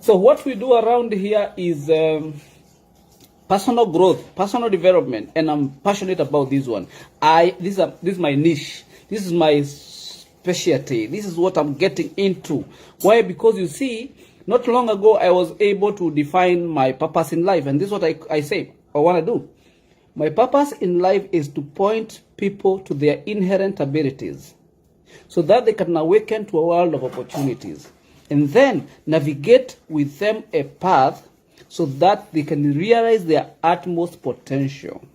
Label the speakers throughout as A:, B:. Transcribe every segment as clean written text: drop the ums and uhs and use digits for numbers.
A: So what we do around here is personal growth, personal development, and I'm passionate about this one. This is my niche. This is my specialty. This is what I'm getting into. Why? Because you see, not long ago I was able to define my purpose in life, and this is what I say I want to do. My purpose in life is to point people to their inherent abilities so that they can awaken to a world of opportunities and then navigate with them a path so that they can realize their utmost potential.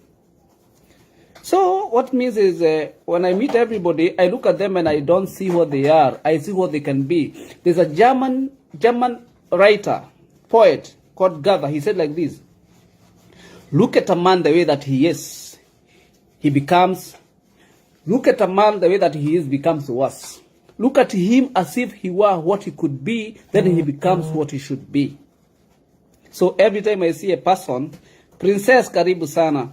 A: So what means is when I meet everybody, I look at them and I don't see what they are. I see what they can be. There's a German writer, poet called Goethe. He said like this: look at a man the way that he is, he becomes. Look at a man the way that he is becomes worse. Look at him as if he were what he could be, then he becomes what he should be. So every time I see a person, Princess Karibu Sana,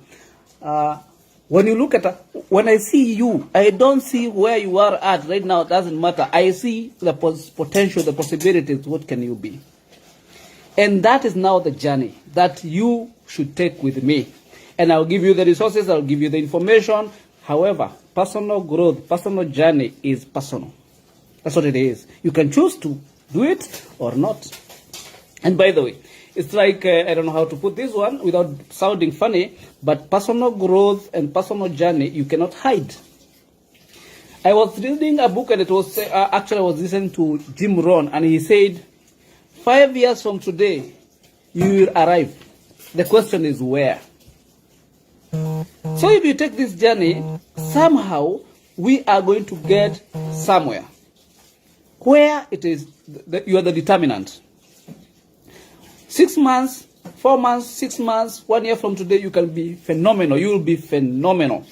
A: when I see you, I don't see where you are at right now. It doesn't matter. I see the potential, the possibilities. What can you be? And that is now the journey that you should take with me. And I'll give you the resources, I'll give you the information. However, personal growth, personal journey is personal. That's what it is. You can choose to do it or not. And by the way, it's like, I don't know how to put this one without sounding funny, but personal growth and personal journey, you cannot hide. I was reading a book and it was, actually I was listening to Jim Rohn, and he said, 5 years from today, you will arrive. The question is where? So if you take this journey, somehow we are going to get somewhere. Where it is, you are the determinant. 6 months, 4 months, 6 months, 1 year from today, you can be phenomenal. You will be phenomenal.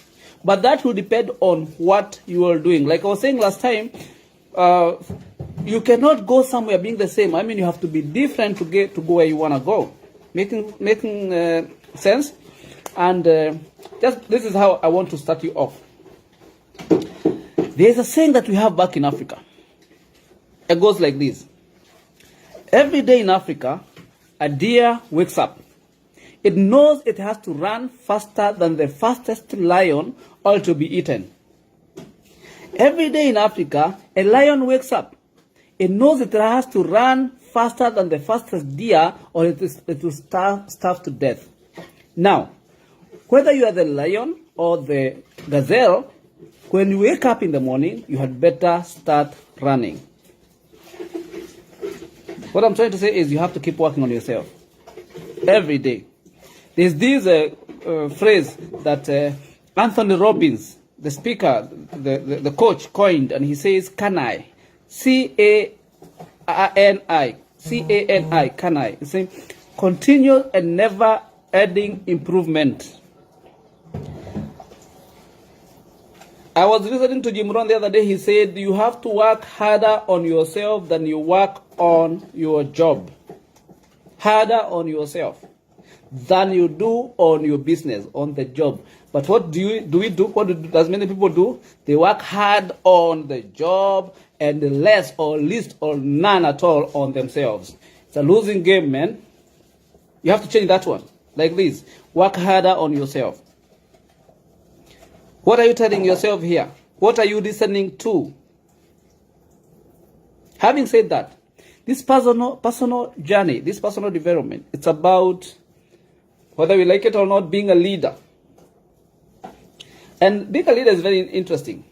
A: But that will depend on what you are doing. Like I was saying last time, you cannot go somewhere being the same. I mean, you have to be different to go where you want to go. Making sense? And just this is how I want to start you off. There's a saying that we have back in Africa. It goes like this: every day in Africa, a deer wakes up. It knows it has to run faster than the fastest lion or to be eaten. Every day in Africa, a lion wakes up. It knows it has to run faster than the fastest deer or it will starve to death. Now, whether you are the lion or the gazelle, when you wake up in the morning, you had better start running. What I'm trying to say is you have to keep working on yourself every day. There's this phrase that Anthony Robbins, the speaker, the coach, coined, and he says, "Can I?" C-A-N-I. C-A-N-I. Can I? It's saying continual and never-ending improvement. I was listening to Jim Rohn the other day. He said, you have to work harder on yourself than you work on your job. Harder on yourself than you do on your business, on the job. But what do we do? What does many people do? They work hard on the job and less or least or none at all on themselves. It's a losing game, man. You have to change that one. Like this. Work harder on yourself. What are you telling yourself here? What are you listening to? Having said that, this personal journey, this personal development, it's about, whether we like it or not, being a leader. And being a leader is very interesting.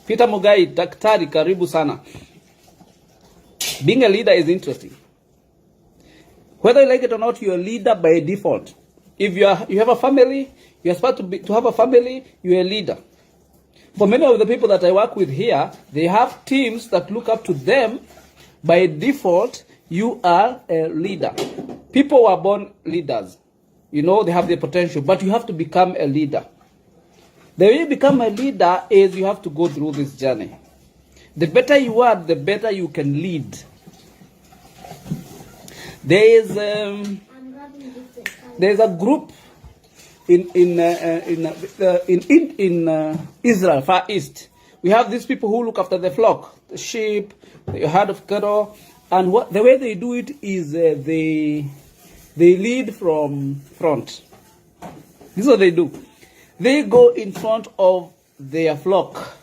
A: Peter Mugai, Daktari, Karibu Sana. Being a leader is interesting. Whether you like it or not, you're a leader by default. If you have a family, you are supposed to have a family, you're a leader. For many of the people that I work with here, they have teams that look up to them. By default, you are a leader. People are born leaders. You know, they have the potential, but you have to become a leader. The way you become a leader is you have to go through this journey. The better you are, the better you can lead. There is a group in Israel, Far East. We have these people who look after the flock, the sheep, the herd of cattle, And the way they do it is they lead from front. This is what they do. They go in front of their flock,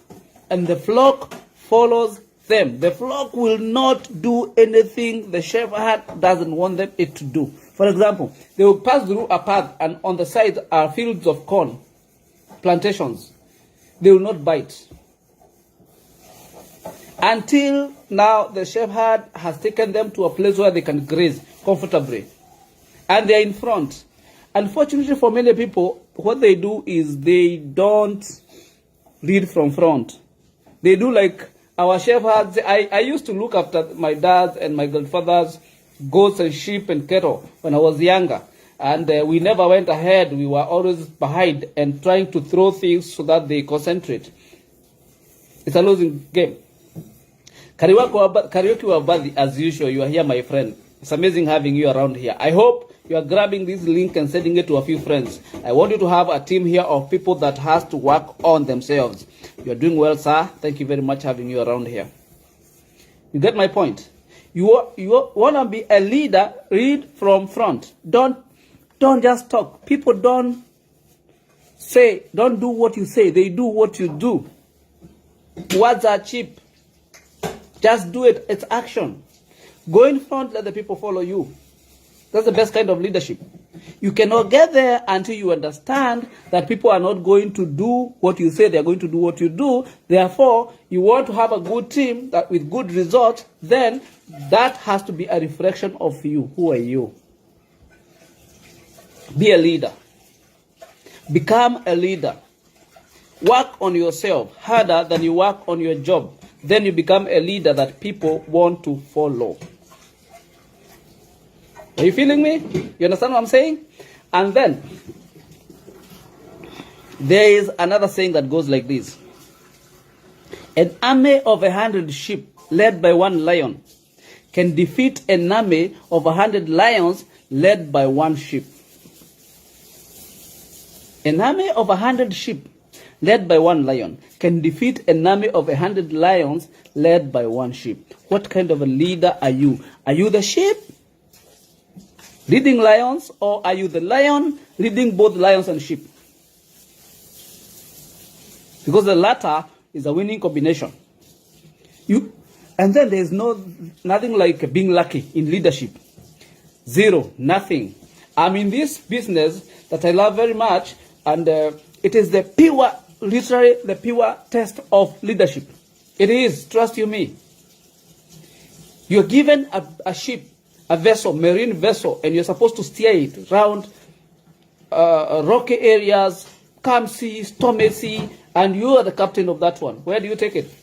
A: and the flock follows them. The flock will not do anything the shepherd doesn't want them it to do. For example, they will pass through a path, and on the side are fields of corn, plantations. They will not bite. Until now, the shepherd has taken them to a place where they can graze comfortably. And they are in front. Unfortunately for many people, what they do is they don't lead from front. They do like our shepherds. I used to look after my dad's and my grandfather's goats and sheep and cattle when I was younger. And we never went ahead. We were always behind and trying to throw things so that they concentrate. It's a losing game. Karaoke Wabadhi, as usual, you are here, my friend. It's amazing having you around here. I hope you are grabbing this link and sending it to a few friends. I want you to have a team here of people that has to work on themselves. You are doing well, sir. Thank you very much having you around here. You get my point? You want to be a leader, lead from front. Don't just talk. People don't do what you say. They do what you do. Words are cheap. Just do it. It's action. Go in front, let the people follow you. That's the best kind of leadership. You cannot get there until you understand that people are not going to do what you say. They are going to do what you do. Therefore, you want to have a good team that with good results, then that has to be a reflection of you. Who are you? Be a leader. Become a leader. Work on yourself harder than you work on your job. Then you become a leader that people want to follow. Are you feeling me? You understand what I'm saying? And then, there is another saying that goes like this. An army of 100 sheep led by one lion can defeat an army of 100 lions led by one sheep. An army of 100 sheep led by one lion can defeat an army of 100 lions led by one sheep. What kind of a leader are you? Are you the sheep leading lions, or are you the lion leading both lions and sheep? Because the latter is a winning combination. And then there is nothing like being lucky in leadership. Zero, nothing. I'm in this business that I love very much, and it is literally the pure test of leadership. It is, trust you me. You're given a ship, a vessel, marine vessel, and you're supposed to steer it around rocky areas, calm sea, stormy sea, and you are the captain of that one. Where do you take it?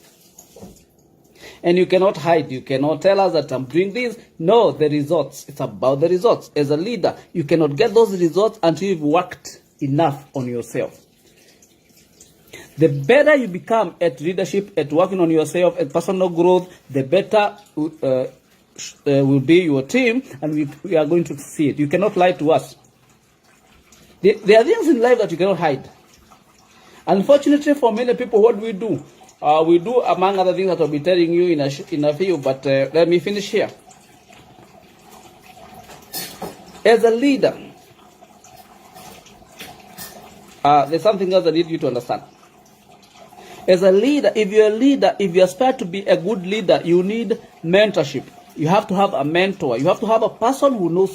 A: And you cannot hide. You cannot tell us that I'm doing this. No, the results. It's about the results. As a leader, you cannot get those results until you've worked enough on yourself. The better you become at leadership, at working on yourself, at personal growth, the better will be your team, and we are going to see it. You cannot lie to us. There are things in life that you cannot hide. Unfortunately, for many people, what we do, among other things that I'll be telling you in a few, but let me finish here. As a leader, there's something else I need you to understand. As a leader, if you aspire to be a good leader, you need mentorship. You have to have a mentor. You have to have a person who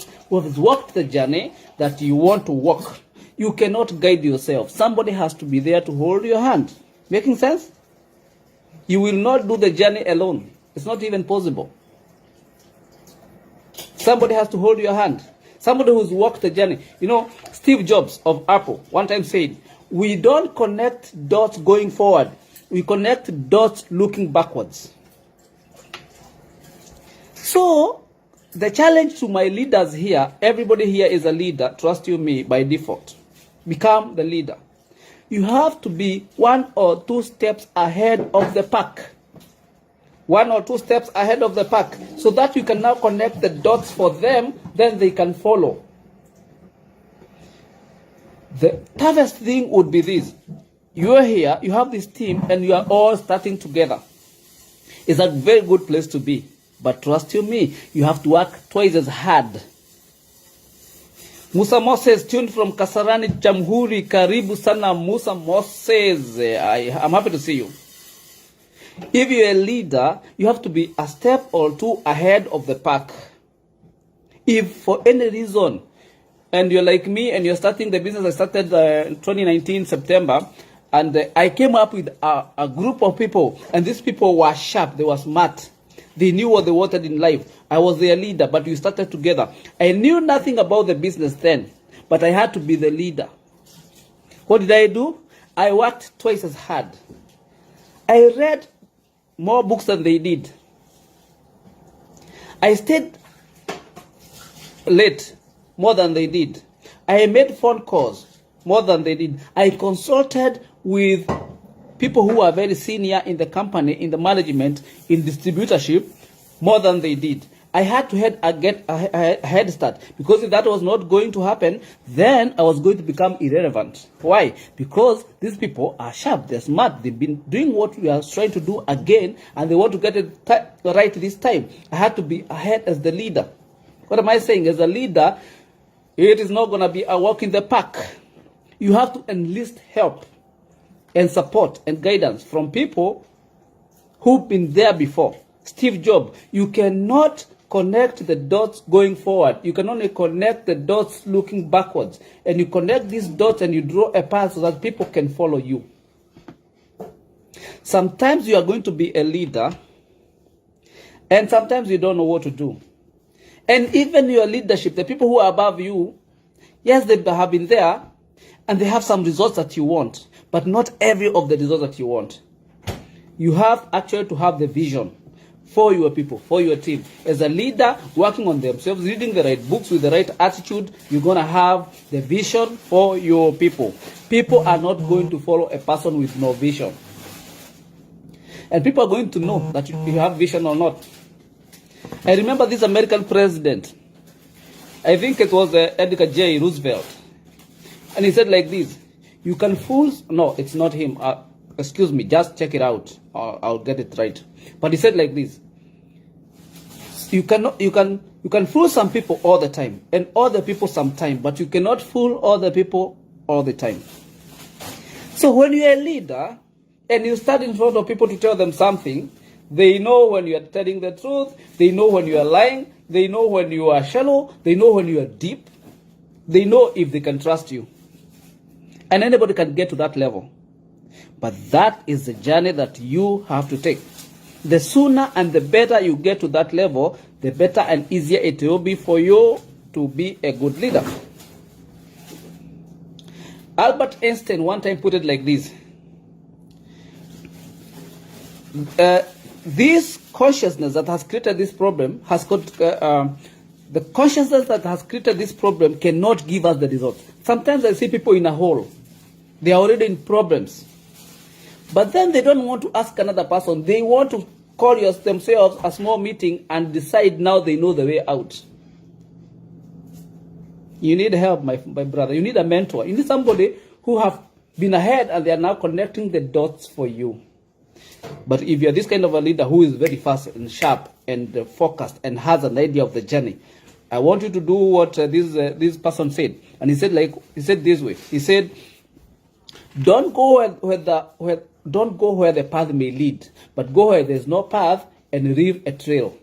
A: has walked the journey that you want to walk. You cannot guide yourself. Somebody has to be there to hold your hand. Making sense? You will not do the journey alone. It's not even possible. Somebody has to hold your hand. Somebody who's walked the journey. You know, Steve Jobs of Apple one time said, we don't connect dots going forward. We connect dots looking backwards. So, the challenge to my leaders here, everybody here is a leader, trust you me, by default. Become the leader. You have to be 1 or 2 steps ahead of the pack. 1 or 2 steps ahead of the pack, so that you can now connect the dots for them, then they can follow. The toughest thing would be this. You are here, you have this team, and you are all starting together. It's a very good place to be. But trust you me, you have to work twice as hard. Musa Moses tuned from Kasarani Jamhuri. Karibu sana Musa Moses. I'm happy to see you. If you're a leader, you have to be a step or two ahead of the pack. If for any reason, and you're like me and you're starting the business, I started 2019 September, and I came up with a group of people, and these people were sharp, they were smart. They knew what they wanted in life. I was their leader, but we started together. I knew nothing about the business then, but I had to be the leader. What did I do? I worked twice as hard. I read more books than they did. I stayed late more than they did. I made phone calls more than they did. I consulted with people who are very senior in the company, in the management, in distributorship, more than they did. I had to get a head start, because if that was not going to happen, then I was going to become irrelevant. Why? Because these people are sharp, they're smart, they've been doing what we are trying to do again, and they want to get it right this time. I had to be ahead as the leader. What am I saying? As a leader, it is not going to be a walk in the park. You have to enlist help and support and guidance from people who've been there before. Steve Jobs, you cannot connect the dots going forward. You can only connect the dots looking backwards. And you connect these dots and you draw a path so that people can follow you. Sometimes you are going to be a leader, and sometimes you don't know what to do. And even your leadership, the people who are above you, yes, they have been there, and they have some results that you want, but not every of the results that you want. You have actually to have the vision for your people, for your team. As a leader, working on themselves, reading the right books with the right attitude, you're going to have the vision for your people. People are not going to follow a person with no vision. And people are going to know that you have vision or not. I remember this American president, I think it was Edgar J. Roosevelt, and he said like this: you can fool, no, it's not him, excuse me, just check it out, I'll get it right. But he said like this: you can fool some people all the time, and other people sometime, but you cannot fool other people all the time. So when you're a leader, and you stand in front of people to tell them something, they know when you are telling the truth, they know when you are lying, they know when you are shallow, they know when you are deep, they know if they can trust you. And anybody can get to that level. But that is the journey that you have to take. The sooner and the better you get to that level, the better and easier it will be for you to be a good leader. Albert Einstein one time put it like this: this consciousness that has created this problem the consciousness that has created this problem cannot give us the results. Sometimes I see people in a hole. They are already in problems. But then they don't want to ask another person. They want to call themselves a small meeting and decide now they know the way out. You need help, my brother. You need a mentor. You need somebody who have been ahead and they are now connecting the dots for you. But if you're this kind of a leader who is very fast and sharp and focused and has an idea of the journey, I want you to do what this person said. And he said this way. He said, don't go where the path may lead, but go where there's no path and leave a trail.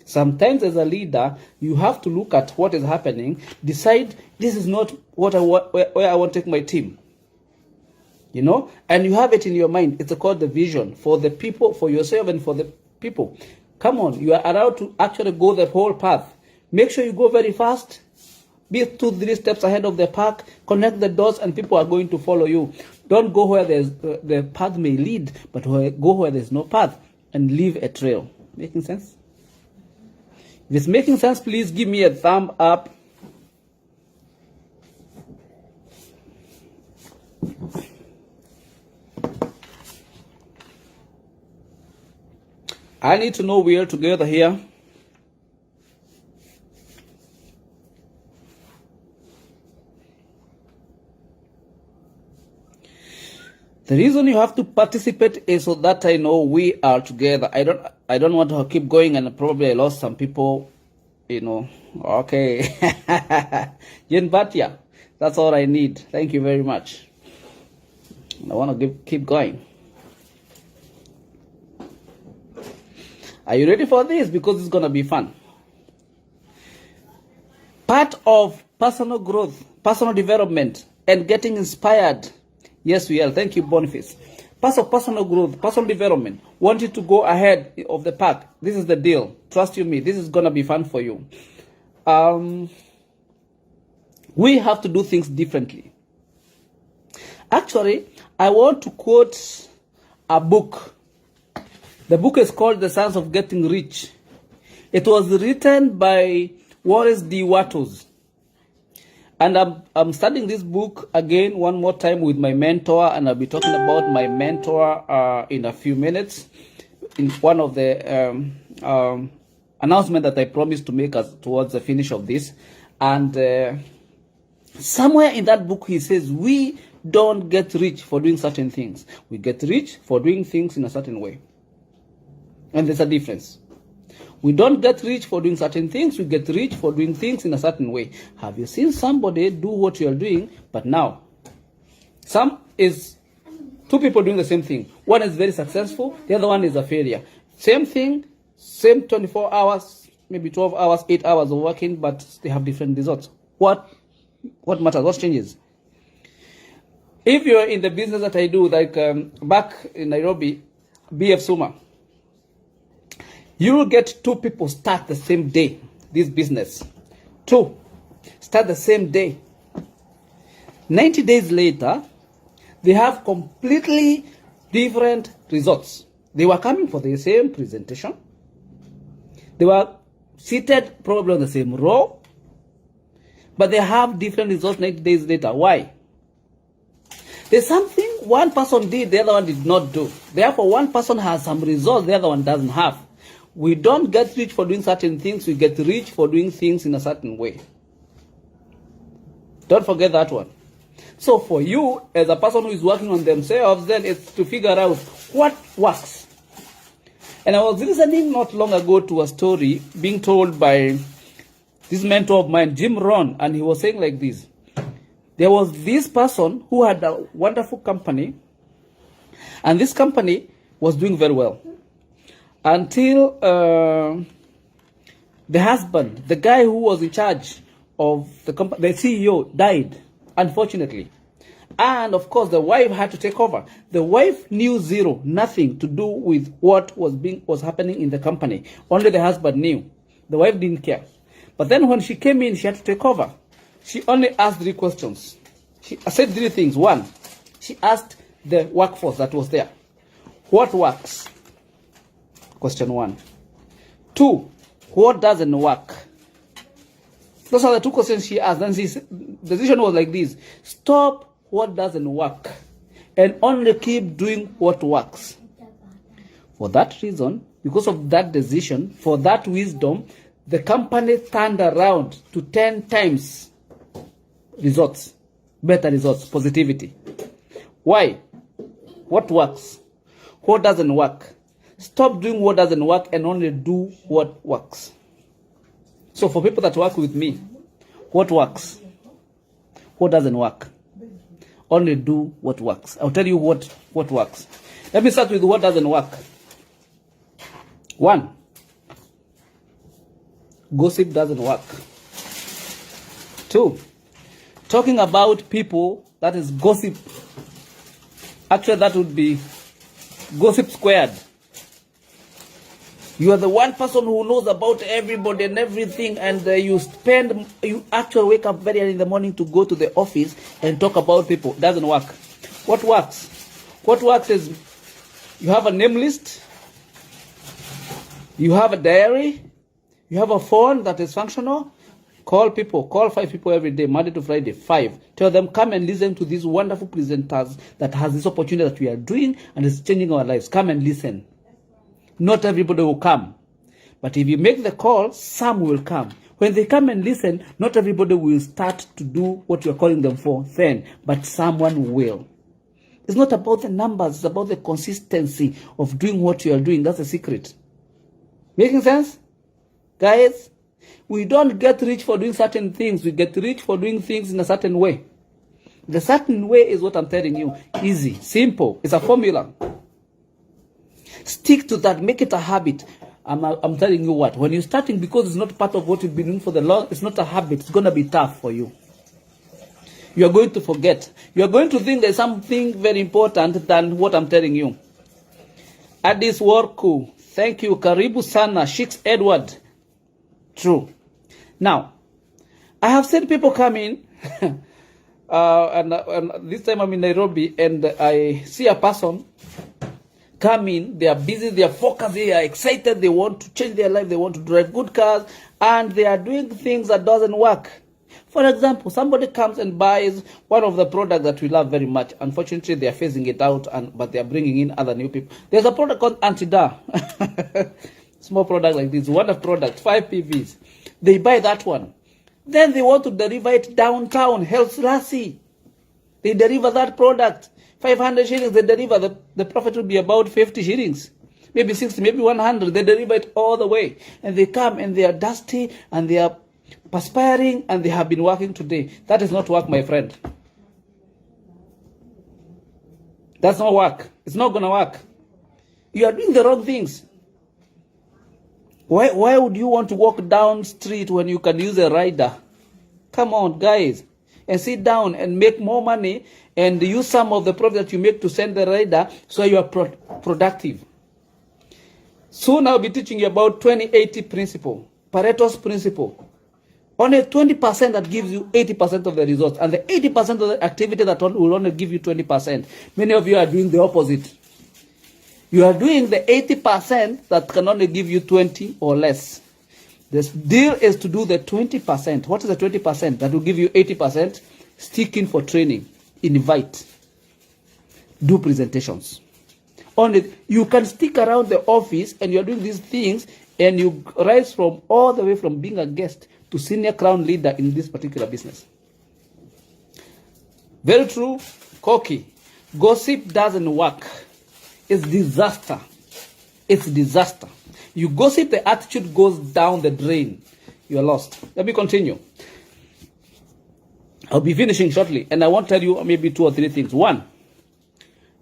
A: Sometimes as a leader, you have to look at what is happening, decide this is not what where I want to take my team. You know, and you have it in your mind. It's called the vision for the people, for yourself and for the people. Come on, you are allowed to actually go the whole path. Make sure you go very fast. Be 2-3 steps ahead of the pack. Connect the dots and people are going to follow you. Don't go where the path may lead, but go where there's no path and leave a trail. Making sense? If it's making sense, please give me a thumb up. I need to know we are together here. The reason you have to participate is so that I know we are together. I don't want to keep going, and probably I lost some people, you know. Okay. Jen Batia, that's all I need. Thank you very much. I want to keep going. Are you ready for this? Because it's going to be fun. Part of personal growth, personal development, and getting inspired. Yes, we are. Thank you, Boniface. Part of personal growth, personal development. Want you to go ahead of the pack. This is the deal. Trust you me. This is going to be fun for you. We have to do things differently. Actually, I want to quote a book. The book is called The Science of Getting Rich. It was written by Wallace D. Wattles. And I'm studying this book again one more time with my mentor, and I'll be talking about my mentor in a few minutes in one of the announcement that I promised to make us towards the finish of this. And somewhere in that book he says we don't get rich for doing certain things. We get rich for doing things in a certain way. And there's a difference. We don't get rich for doing certain things. We get rich for doing things in a certain way. Have you seen somebody do what you are doing, but now? Two people doing the same thing. One is very successful. The other one is a failure. Same thing, same 24 hours, maybe 12 hours, 8 hours of working, but they have different results. What matters? What changes? If you're in the business that I do, like back in Nairobi, BF Suma, you will get two people start the same day, this business. Two, start the same day. 90 days later, they have completely different results. They were coming for the same presentation. They were seated probably on the same row, but they have different results 90 days later. Why? There's something one person did, the other one did not do. Therefore, one person has some results, the other one doesn't have. We don't get rich for doing certain things. We get rich for doing things in a certain way. Don't forget that one. So for you, as a person who is working on themselves, then it's to figure out what works. And I was listening not long ago to a story being told by this mentor of mine, Jim Rohn, and he was saying like this. There was this person who had a wonderful company, and this company was doing very well. Until the husband, the guy who was in charge of the company, the CEO, died, unfortunately. And of course, the wife had to take over. The wife knew nothing to do with what was happening in the company. Only the husband knew. The wife didn't care. But then when she came in, she had to take over. She only asked 3 questions. She said 3 things. 1, she asked the workforce that was there, what works? Question 1. 2, what doesn't work? Those are the 2 questions she asked. Then the decision was like this: stop what doesn't work and only keep doing what works. For that reason, because of that decision, for that wisdom, the company turned around to 10 times results, better results, positivity. Why? What works? What doesn't work? Stop doing what doesn't work and only do what works. So for people that work with me, what works? What doesn't work? Only do what works. I'll tell you what works. Let me start with what doesn't work. 1, gossip doesn't work. 2, talking about people, that is gossip. Actually, that would be gossip squared. You are the one person who knows about everybody and everything, and you actually wake up very early in the morning to go to the office and talk about people. Doesn't work. What works? What works is you have a name list, you have a diary, you have a phone that is functional. Call people, call 5 people every day, Monday to Friday, 5. Tell them, come and listen to these wonderful presenters that has this opportunity that we are doing and it's changing our lives. Come and listen. Not everybody will come. But if you make the call, some will come. When they come and listen, not everybody will start to do what you're calling them for then, but someone will. It's not about the numbers. It's about the consistency of doing what you are doing. That's the secret. Making sense? Guys, we don't get rich for doing certain things. We get rich for doing things in a certain way. The certain way is what I'm telling you. Easy, simple. It's a formula. Stick to that. Make it a habit. I'm telling you what. When you're starting, because it's not part of what you've been doing for the long, it's not a habit. It's going to be tough for you. You are going to forget. You are going to think there's something very important than what I'm telling you. Addis Worku, thank you. Karibu sana. Shix Edward. True. Now, I have seen people come in, and this time I'm in Nairobi, and I see a person come in. They are busy, they are focused, they are excited, they want to change their life, they want to drive good cars, and they are doing things that doesn't work. For example, somebody comes and buys one of the products that we love very much. Unfortunately, they are phasing it out, but they are bringing in other new people. There's a product called Antida. Small product like this, one of product, 5 PVs. They buy that one. Then they want to deliver it downtown, Health Lassie. They deliver that product. 500 shillings, they deliver. The profit will be about 50 shillings. Maybe 60, maybe 100. They deliver it all the way. And they come and they are dusty and they are perspiring and they have been working today. That is not work, my friend. That's not work. It's not going to work. You are doing the wrong things. Why would you want to walk down street when you can use a rider? Come on, guys. And sit down and make more money and use some of the profit that you make to send the rider so you are productive. Soon I'll be teaching you about 20-80 principle, Pareto's principle. Only 20% that gives you 80% of the results, and the 80% of the activity that will only give you 20%. Many of you are doing the opposite. You are doing the 80% that can only give you 20 or less. The deal is to do the 20%. What is the 20% that will give you 80%? Stick in for training. Invite. Do presentations. Only you can stick around the office and you're doing these things and you rise from all the way from being a guest to senior crown leader in this particular business. Very true. Cocky. Gossip doesn't work. It's disaster. It's disaster. You gossip, the attitude goes down the drain. You are lost. Let me continue. I'll be finishing shortly, and I want to tell you maybe 2 or 3 things. One,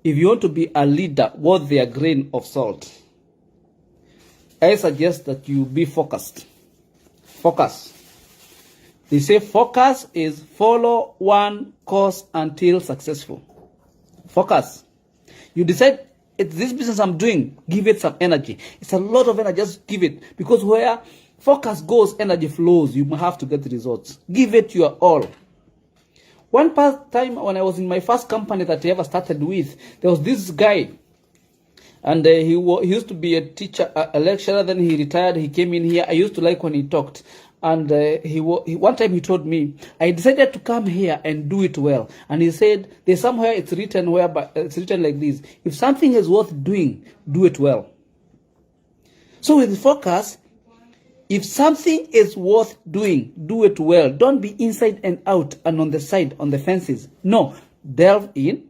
A: if you want to be a leader worth their grain of salt, I suggest that you be focused. Focus. They say focus is follow one course until successful. Focus. You decide, it's this business I'm doing, give it some energy. It's a lot of energy, just give it. Because where focus goes, energy flows. You have to get the results. Give it your all. One time when I was in my first company that I ever started with, there was this guy. And he used to be a teacher, a lecturer, then he retired, he came in here. I used to like when he talked. And one time he told me, I decided to come here and do it well. And he said, there's somewhere it's written it's written like this. If something is worth doing, do it well. So with focus, if something is worth doing, do it well. Don't be inside and out and on the side, on the fences. No, delve in,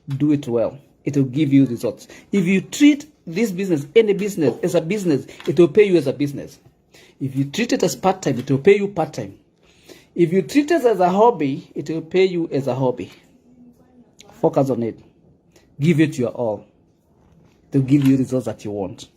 A: do it well. It will give you results. If you treat this business, any business, as a business, it will pay you as a business. If you treat it as part-time, it will pay you part-time. If you treat it as a hobby, it will pay you as a hobby. Focus on it. Give it your all. It will give you results that you want.